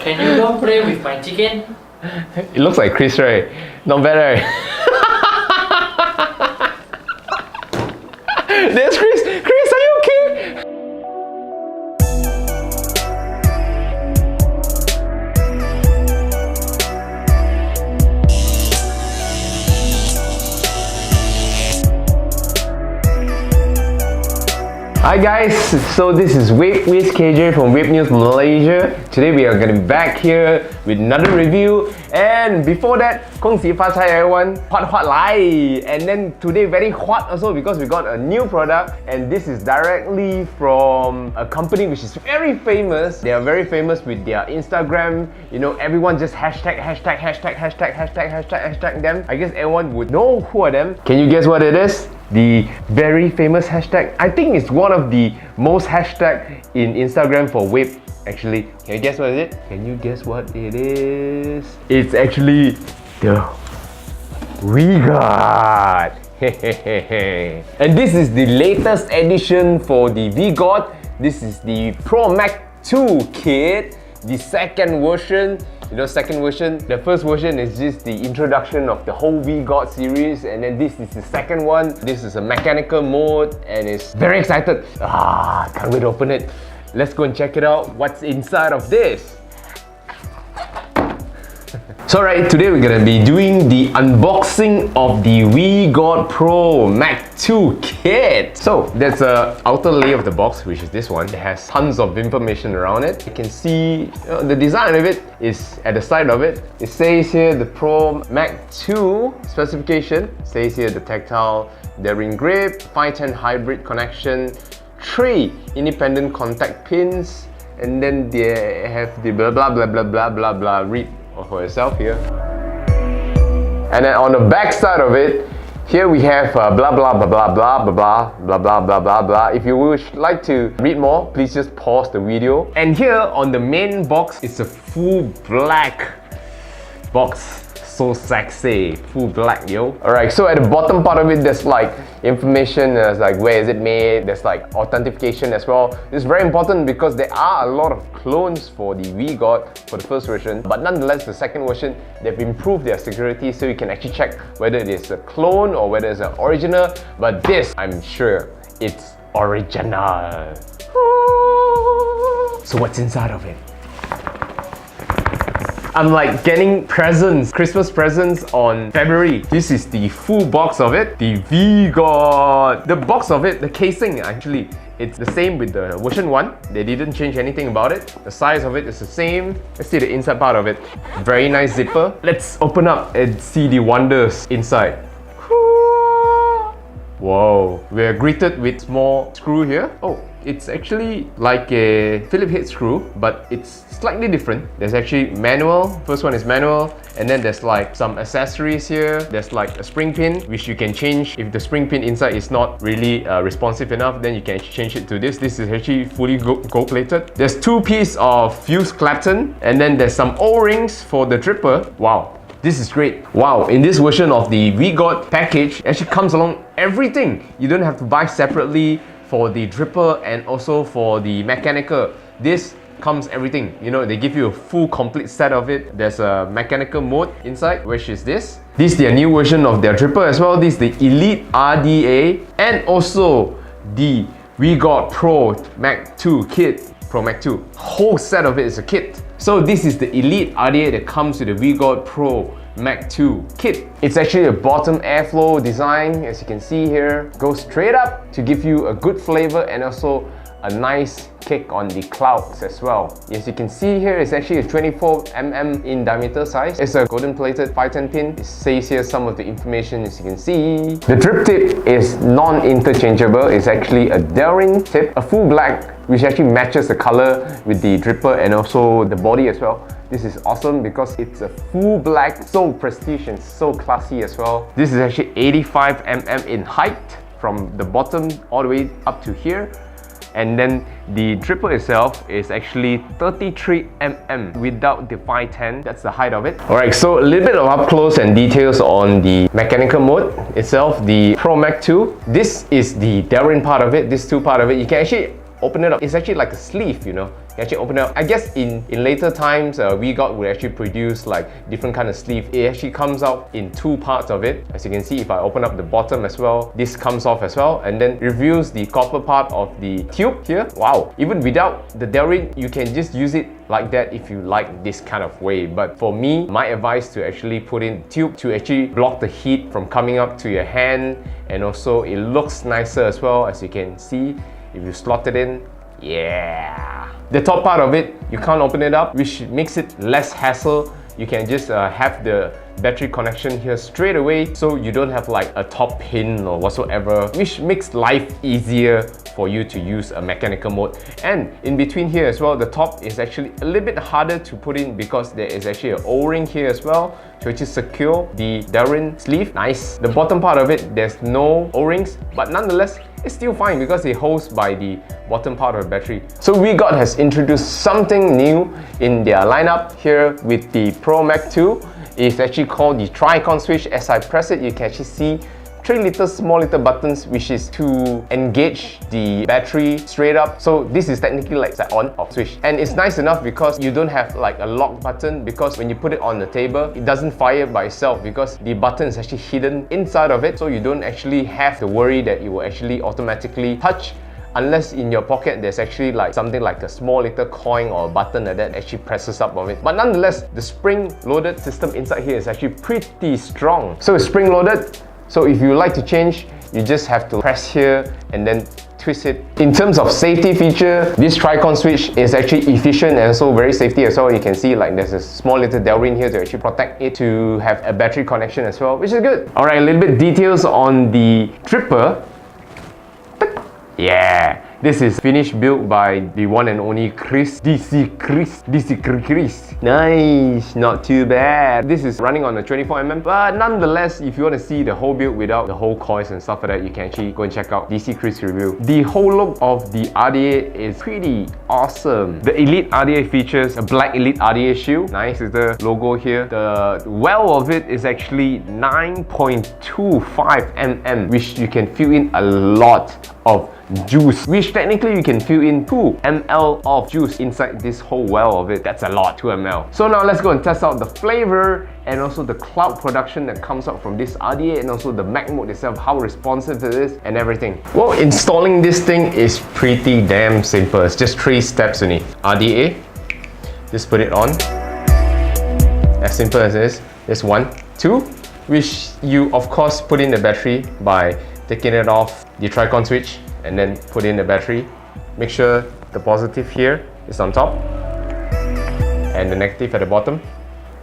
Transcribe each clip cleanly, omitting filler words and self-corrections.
Can you don't play with my chicken? It looks like Chris, right? Not bad, right? There's Chris! Chris, are you okay? Hi guys, so this is Vape with KJ from Vape News Malaysia. Today we are going to be back here with another review, and before that, 恭喜发财 everyone, hot lai. And then today very hot also because we got a new product, and this is directly from a company which is very famous. They are very famous with their Instagram. You know, everyone just hashtag them. I guess everyone would know who are them. Can you guess what it is? The very famous hashtag. I think it's one of the most hashtag in Instagram for vape. Actually, can you guess what it is? Can you guess what it is? It's actually the Vgod. And this is the latest edition for the Vgod. This is the Pro Mech 2 kit, the second version. You know, second version, the first version is just the introduction of the whole Vgod series, and then this is the second one. This is a mechanical mode, and it's very excited. Can't wait to open it. Let's go and check it out. What's inside of this? So right, today we're gonna be doing the unboxing of the Vgod Pro Mech 2 kit. So there's a outer layer of the box, which is this one. It has tons of information around it. You can see the design of it is at the side of it. It says here the Pro Mech 2 specification. It says here the tactile bearing grip, 510 hybrid connection, 3 independent contact pins, and then they have the blah blah blah blah blah blah blah. Read for yourself here. And then on the back side of it, here we have blah blah blah blah blah blah blah blah blah blah blah blah. If you would like to read more, please just pause the video. And here on the main box, it's a full black box. So sexy, full black, yo. Alright, so at the bottom part of it, there's like information, there's like where is it made, there's like authentication as well. This is very important because there are a lot of clones for the Vgod for the first version, but nonetheless, the second version, they've improved their security so you can actually check whether it is a clone or whether it's an original. But this, I'm sure, it's original. So what's inside of it? I'm like getting presents, Christmas presents on February. This is the full box of it, the Vgod. The box of it, the casing actually, it's the same with the version 1. They didn't change anything about it. The size of it is the same. Let's see the inside part of it. Very nice zipper. Let's open up and see the wonders inside. Whoa, we are greeted with small screw here. Oh, it's actually like a Phillips head screw, but it's slightly different. There's actually manual, first one is manual, and then there's like some accessories here. There's like a spring pin, which you can change. If the spring pin inside is not really responsive enough, then you can change it to this. This is actually fully gold plated. There's 2 pieces of fuse Clapton, and then there's some O-rings for the dripper. Wow. This is great. Wow, in this version of the Vgod package, it actually comes along everything. You don't have to buy separately for the dripper and also for the mechanical. This comes everything. You know, they give you a full complete set of it. There's a mechanical mode inside, which is this. This is their new version of their dripper as well. This is the Elite RDA and also the Vgod Pro Mech 2 kit. Pro Mech 2. Whole set of it is a kit. So this is the Elite RDA that comes with the Vgod Pro Mech 2 kit. It's actually a bottom airflow design, as you can see here. Goes straight up to give you a good flavor and also a nice kick on the clouds as well. As you can see here, it's actually a 24mm in diameter size. It's a golden plated 510 pin. It says here some of the information, as you can see. The drip tip is non-interchangeable. It's actually a Delrin tip, a full black, which actually matches the color with the dripper and also the body as well. This is awesome because it's a full black, so prestige and so classy as well. This is actually 85mm in height from the bottom all the way up to here. And then the dripper itself is actually 33mm without the 510. That's the height of it. Alright, so a little bit of up close and details on the mechanical mode itself, the Pro Mech 2. This is the Delrin part of it, this 2 part of it. You can actually open it up. It's actually like a sleeve, you know. You actually open it up. I guess in later times, Vgod will actually produce like different kind of sleeve. It actually comes out in two parts of it. As you can see, if I open up the bottom as well, this comes off as well, and then reveals the copper part of the tube here. Wow, even without the Delrin, you can just use it like that if you like this kind of way. But for me, my advice to actually put in tube to actually block the heat from coming up to your hand, and also it looks nicer as well. As you can see, if you slot it in, yeah. The top part of it, you can't open it up, which makes it less hassle. You can just have the battery connection here straight away, so you don't have like a top pin or whatsoever, which makes life easier for you to use a mechanical mode. And in between here as well, the top is actually a little bit harder to put in because there is actually an O-ring here as well to actually secure the Delrin sleeve. Nice. The bottom part of it, there's no O-rings, but nonetheless, it's still fine because it holds by the bottom part of the battery. So Vgod has introduced something new in their lineup here with the Pro Mech 2. It's actually called the Tri-Con switch. As I press it, you can actually see 3 little small little buttons, which is to engage the battery straight up. So this is technically like the on off switch, and it's nice enough because you don't have like a lock button, because when you put it on the table, it doesn't fire by itself because the button is actually hidden inside of it, so you don't actually have to worry that it will actually automatically touch, unless in your pocket there's actually like something like a small little coin or a button that actually presses up on it. But nonetheless, the spring-loaded system inside here is actually pretty strong. So it's spring-loaded, so if you like to change, you just have to press here and then twist it. In terms of safety feature, this Tri-Con switch is actually efficient and also very safety as well. You can see like there's a small little Delrin here to actually protect it to have a battery connection as well, which is good. Alright, a little bit details on the dripper. Yeah, this is finished built by the one and only Chris. DC Chris. Nice, not too bad. This is running on a 24mm, but nonetheless, if you want to see the whole build without the whole coils and stuff like that, you can actually go and check out DC Chris review. The whole look of the RDA is pretty awesome. The Elite RDA features a black Elite RDA shield. Nice is the logo here. The well of it is actually 9.25mm, which you can fill in a lot of juice, which technically you can fill in 2 ml of juice inside this whole well of it. That's a lot, 2 ml. So now let's go and test out the flavor and also the cloud production that comes out from this RDA, and also the Mech mode itself, how responsive it is and everything. Well, installing this thing is pretty damn simple. It's just 3 steps only. RDA, just put it on. As simple as this. There's 1, 2, which you of course put in the battery by taking it off the Tri-Con switch and then put in the battery. Make sure the positive here is on top and the negative at the bottom.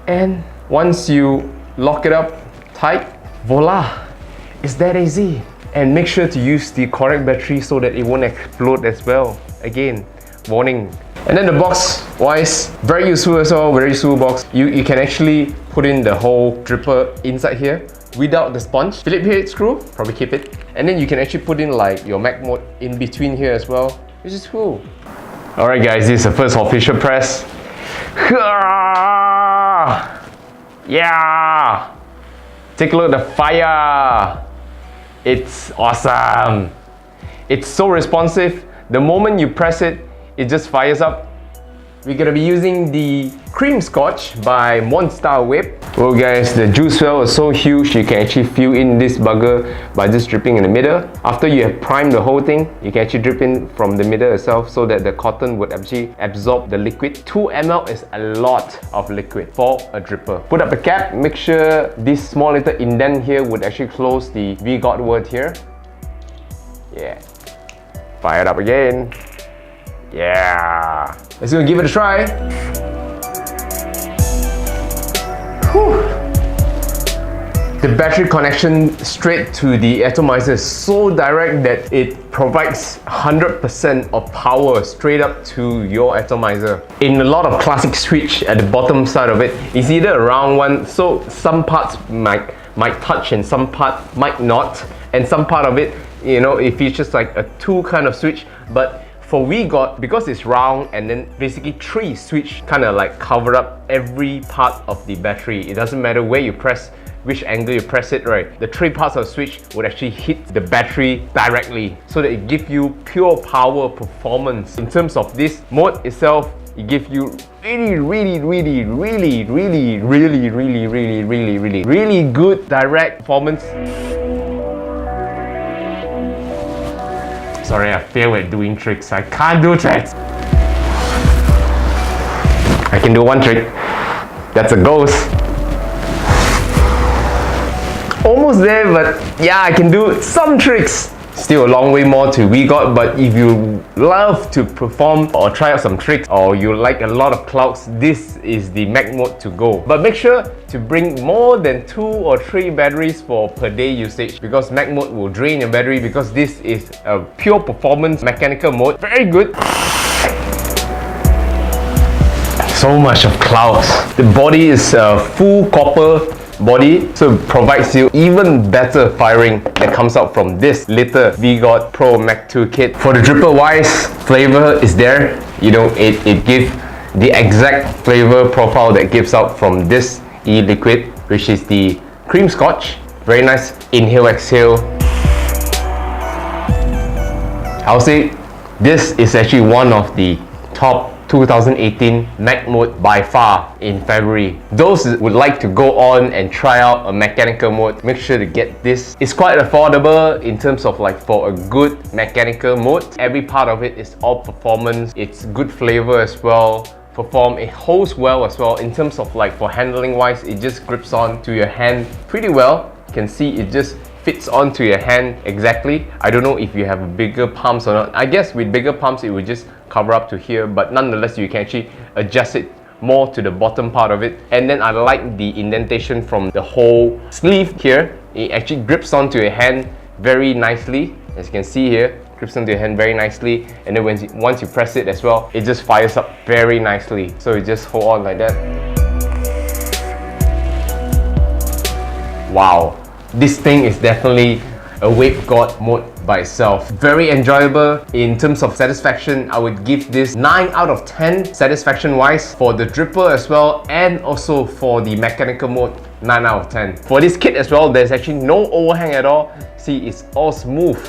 And once you lock it up tight, voila! It's that easy. And make sure to use the correct battery so that it won't explode as well. Again, warning. And then the box wise, very useful as well, very useful box. You can actually put in the whole dripper inside here without the sponge. Philip head screw, probably keep it. And then you can actually put in like your Mech mode in between here as well, which is cool. Alright guys, this is the first official press. Yeah! Take a look at the fire! It's awesome! It's so responsive. The moment you press it, it just fires up. We're gonna be using the Cream Scotch by Monster Whip. Well guys, the juice well is so huge, you can actually fill in this bugger by just dripping in the middle. After you have primed the whole thing, you can actually drip in from the middle itself so that the cotton would actually absorb the liquid. 2 ml is a lot of liquid for a dripper. Put up the cap, make sure this small little indent here would actually close the Vgod word here. Yeah. Fire it up again. Yeah. Let's go give it a try. Whew. The battery connection straight to the atomizer is so direct that it provides 100% of power straight up to your atomizer. In a lot of classic switch at the bottom side of it, it's either a round one, so some parts might touch and some part might not, and some part of it, you know, it features like a 2 kind of switch. But for Vgod, because it's round and then basically 3 switch kind of like cover up every part of the battery. It doesn't matter where you press, which angle you press it, right, the 3 parts of the switch would actually hit the battery directly so that it gives you pure power performance. In terms of this mode itself, it gives you really good direct performance. Sorry, I fail at doing tricks. I can't do tricks. I can do one trick. That's a ghost. Almost there, but yeah, I can do some tricks. Still a long way more to Vgod, but if you love to perform or try out some tricks, or you like a lot of clouds, this is the Mech mode to go. But make sure to bring more than 2 or 3 batteries for per day usage, because Mech mode will drain your battery, because this is a pure performance mechanical mode. Very good. So much of clouds. The body is a full copper body, so it provides you even better firing that comes out from this little Vgod Pro Mech 2 kit. For the dripper wise, flavor is there. You know, it gives the exact flavor profile that gives out from this e-liquid, which is the cream scotch. Very nice inhale exhale. I'll say this is actually one of the top 2018 Mech mode by far in February. Those who would like to go on and try out a mechanical mode, make sure to get this. It's quite affordable in terms of like for a good mechanical mode. Every part of it is all performance. It's good flavor as well. It holds well as well. In terms of like for handling wise, it just grips on to your hand pretty well. You can see it just fits onto your hand exactly. I don't know if you have bigger palms or not. I guess with bigger palms it will just cover up to here, but nonetheless you can actually adjust it more to the bottom part of it. And then I like the indentation from the whole sleeve here. It actually grips onto your hand very nicely, as you can see here. Grips onto your hand very nicely, and then once you press it as well, it just fires up very nicely. So you just hold on like that. Wow, this thing is definitely a Vaping mode by itself. Very enjoyable. In terms of satisfaction, I would give this 9 out of 10 satisfaction wise for the dripper as well, and also for the mechanical mode, 9 out of 10. For this kit as well, there's actually no overhang at all. See, it's all smooth,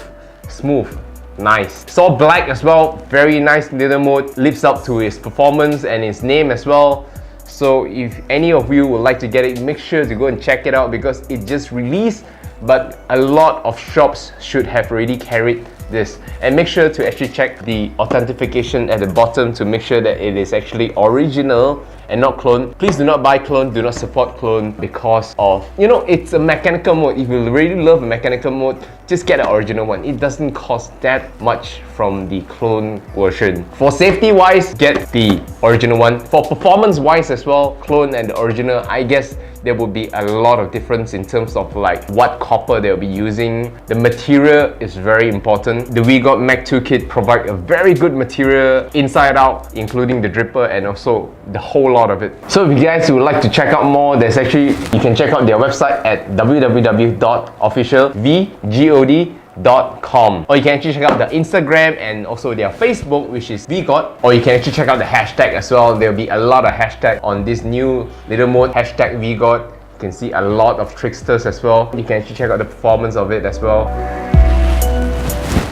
nice. It's all black as well. Very nice little mode. Lives up to its performance and its name as well. So if any of you would like to get it, make sure to go and check it out, because it just released, but a lot of shops should have already carried this. And make sure to actually check the authentication at the bottom to make sure that it is actually original and not clone. Please do not buy clone, do not support clone, because of, you know, it's a mechanical mode. If you really love a mechanical mode, just get the original one. It doesn't cost that much from the clone version. For safety wise, get the original one. For performance wise as well, clone and the original, I guess there will be a lot of difference in terms of like what copper they'll be using. The material is very important. The Vgod Mech 2 kit provide a very good material inside out, including the dripper and also the whole lot of it. So if you guys would like to check out more, there's actually, you can check out their website at www.officialvgod.com, or you can actually check out the Instagram and also their Facebook, which is Vgod, or you can actually check out the hashtag as well. There'll be a lot of hashtag on this new little mode, hashtag Vgod. You can see a lot of tricksters as well. You can actually check out the performance of it as well.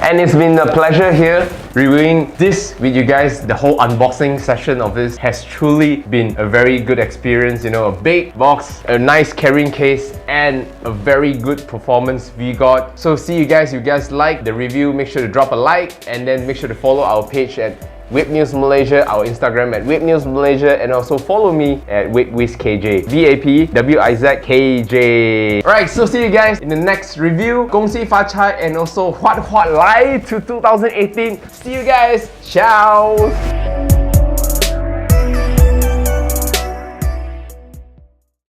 And it's been a pleasure here reviewing this with you guys. The whole unboxing session of this has truly been a very good experience. You know, a big box, a nice carrying case, and a very good performance Vgod. So see you guys. If you guys like the review, make sure to drop a like, and then make sure to follow our page at Vape News Malaysia, our Instagram at Vape News Malaysia, and also follow me at VapWizKJ, VAPWIZKJ. Alright, so see you guys in the next review. Gong xi fa chai, and also Huat Huat Lai to 2018. See you guys. Ciao.